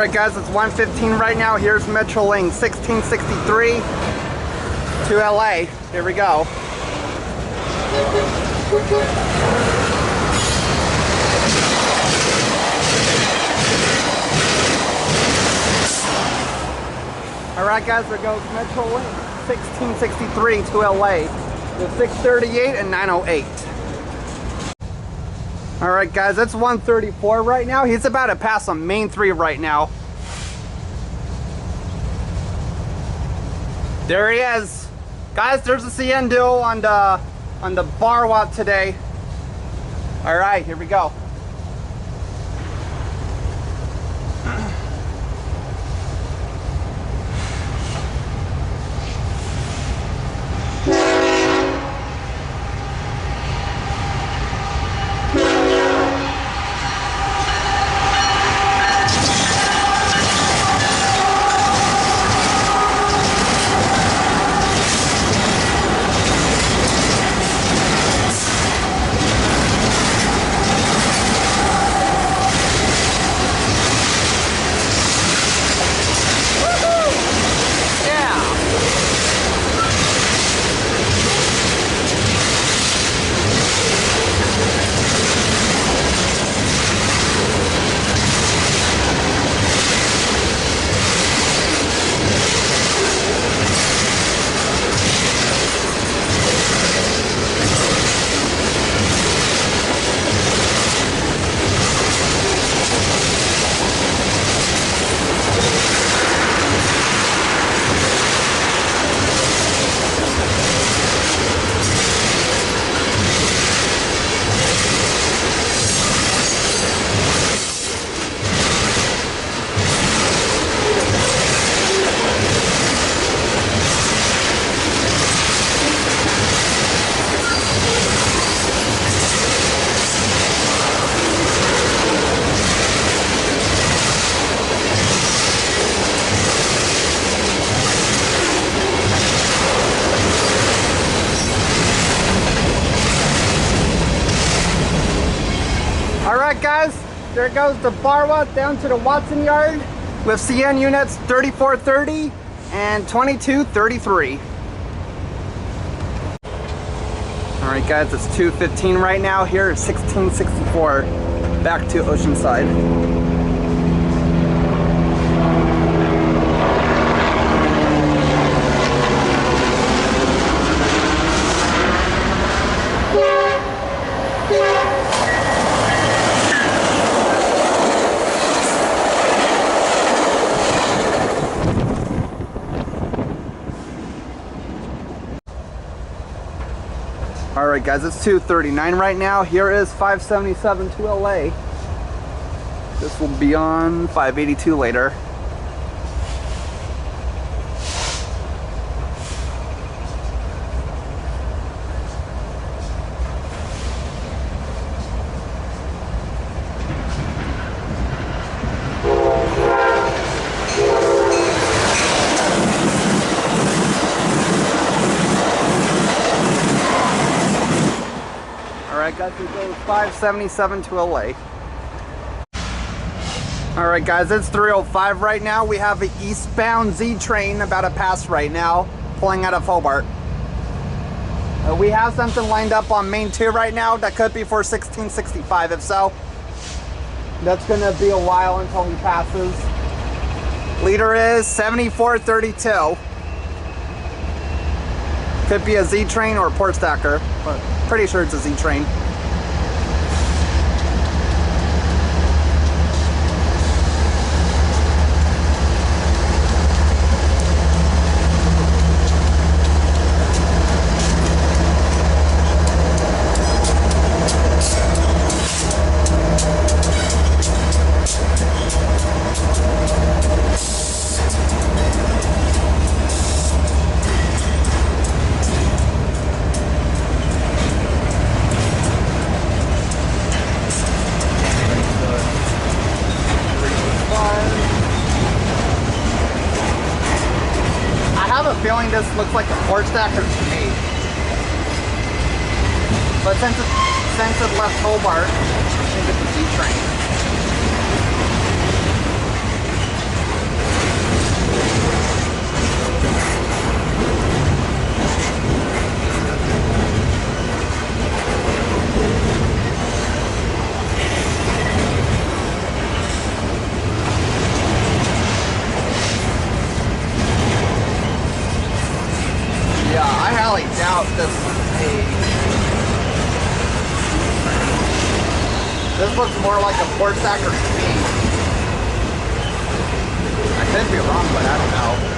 Alright guys, it's 1:15 right now. Here's Metrolink 1663 to LA. Here we go. Alright guys, there goes Metrolink 1663 to LA. The 638 and 908. Alright guys, it's 1:34 right now. He's about to pass on Main 3 right now. There he is. Guys, there's a CN duo on the bar walk today. Alright, here we go. Alright guys, there goes the bar walk down to the Watson yard with CN units 3430 and 2233. Alright guys, it's 2:15 right now. Here is 1664 back to Oceanside. Alright guys, it's 2:39 right now. Here is 577 to LA. This will be on 582 later. Alright guys, it goes 577 to LA. Alright guys, it's 3:05 right now. We have an eastbound Z train about to pass right now, pulling out of Hobart. We have something lined up on Main 2 right now that could be for 1665. If so, that's going to be a while until he passes. Leader is 7432. Could be a Z train or a port stacker, but pretty sure it's a Z train. Feeling this looks like a port stacker to me, but since it left Hobart, I think it's a Z train. This looks more like a port stacker to me. I could be wrong, but I don't know.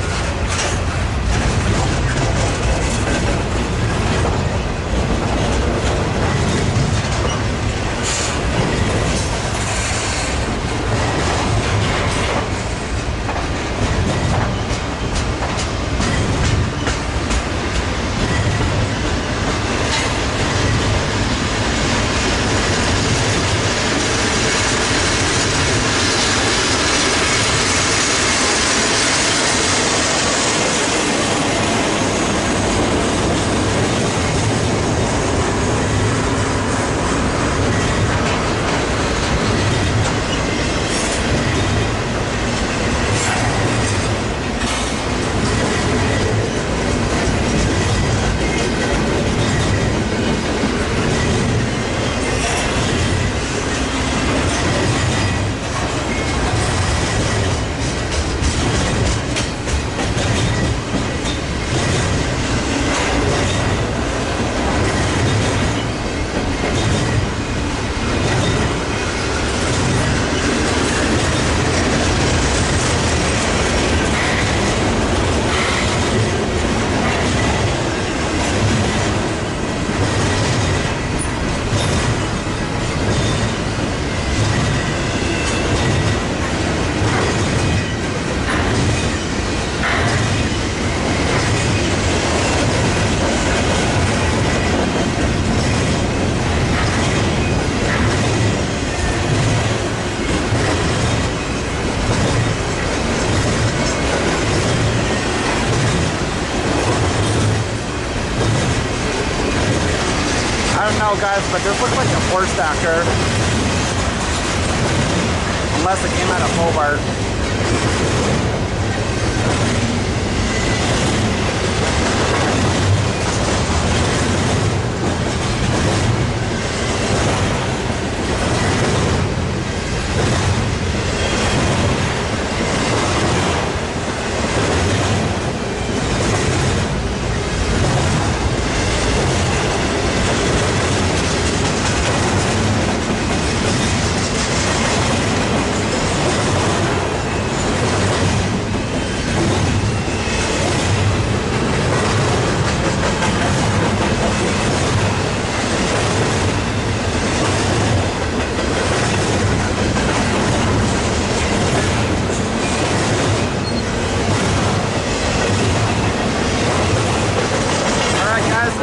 Guys, but this looks like a port stacker, unless it came out of Hobart.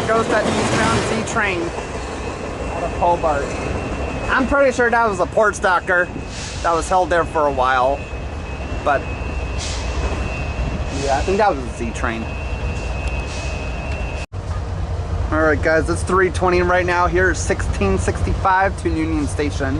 Goes that eastbound Z train out of Hobart. I'm pretty sure that was a port stacker that was held there for a while, but yeah, I think that was a Z train. All right, guys, it's 3:20 right now. Here's 1665 to Union Station.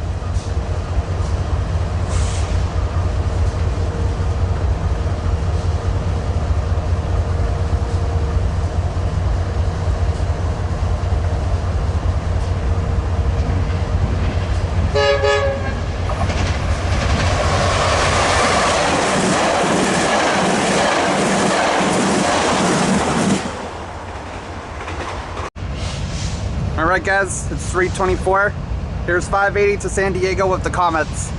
Alright guys, it's 3:24. Here's 580 to San Diego with the Comets.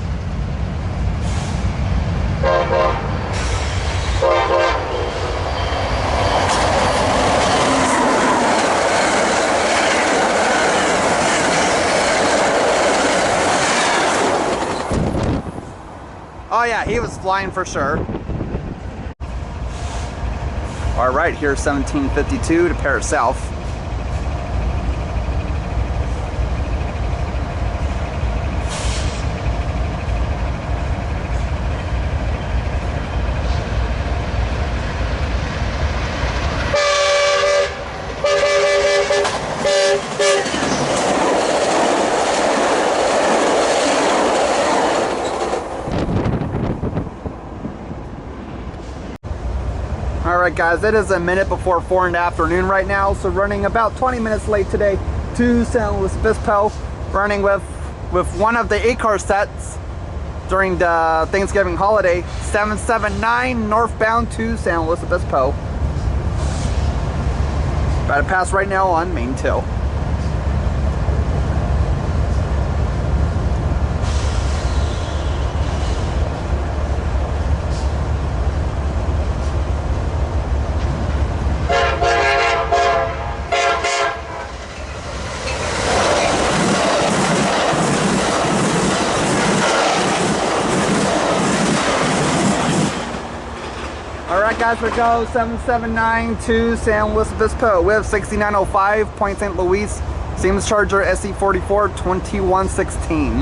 Oh yeah, he was flying for sure. Alright, here's 1752 to Paris South. Alright guys, it is a minute before 4 in the afternoon right now, so running about 20 minutes late today to San Luis Obispo, running with one of the 8-car sets during the Thanksgiving holiday, 779 northbound to San Luis Obispo. About to pass right now on Main 2. guys, we go 779 to San Luis Obispo with 6905 Point St. Louis Siemens Charger SE44 2116.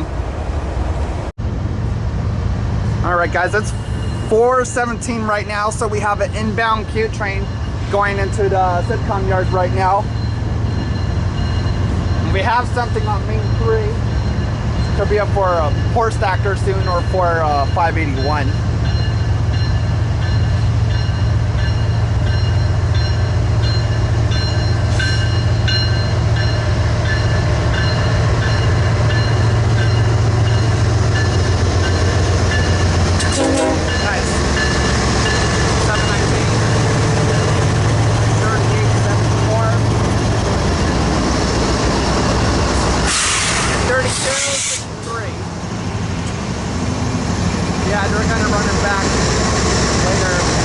Alright guys, it's 4:17 right now, so we have an inbound Q train going into the sitcom yard right now. And we have something on main 3. Could be up for a port stacker soon or for 581. Yeah, they're kind of running back later.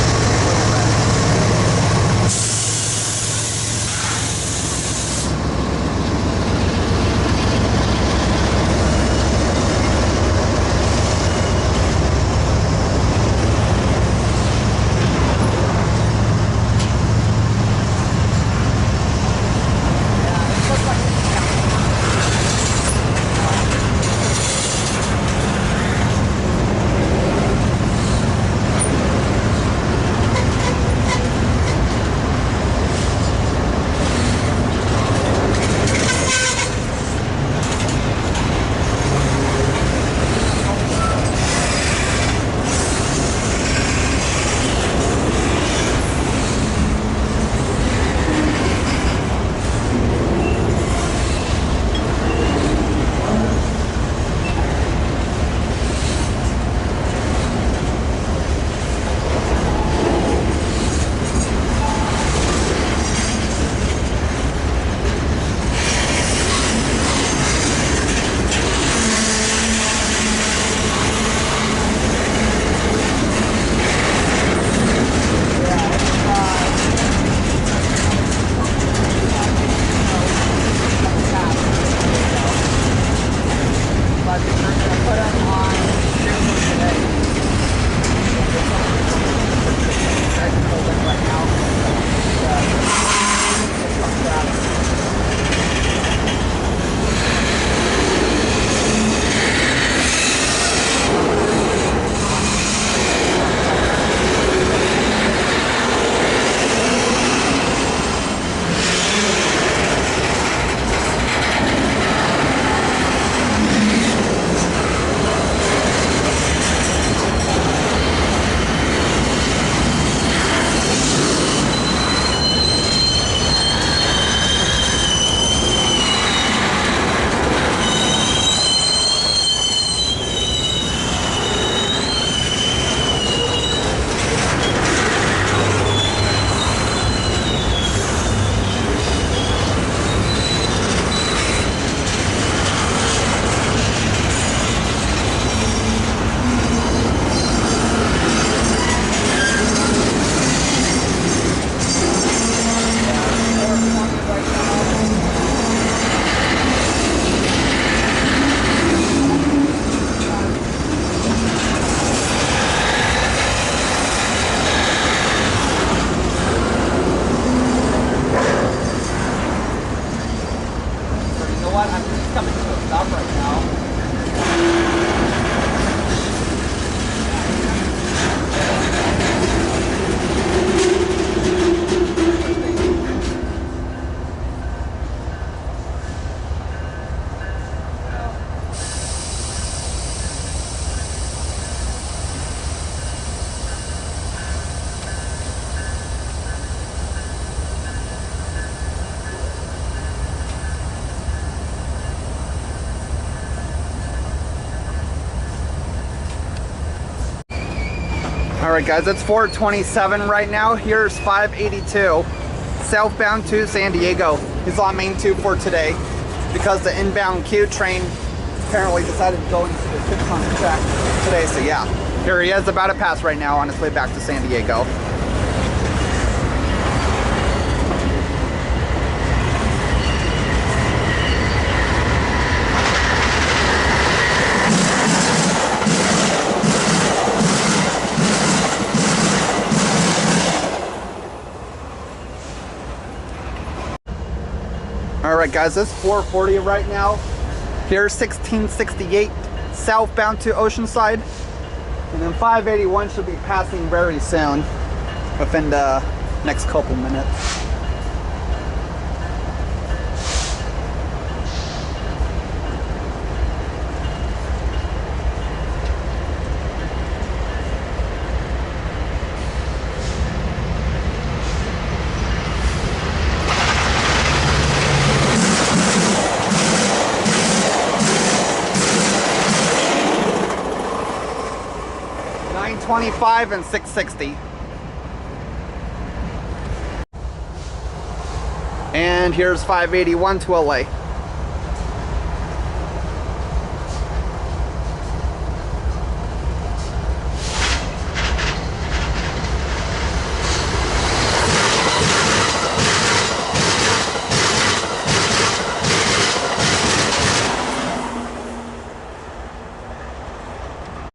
Alright guys, it's 4:27 right now. Here's 582 southbound to San Diego. He's on main 2 for today because the inbound Q train apparently decided to go into the sitcom track today. So yeah, here he is about to pass right now on his way back to San Diego. Alright guys, it's 4:40 right now. Here's 1668 southbound to Oceanside. And then 581 should be passing very soon, within the next couple minutes. .25 and 660. And here's 581 to LA.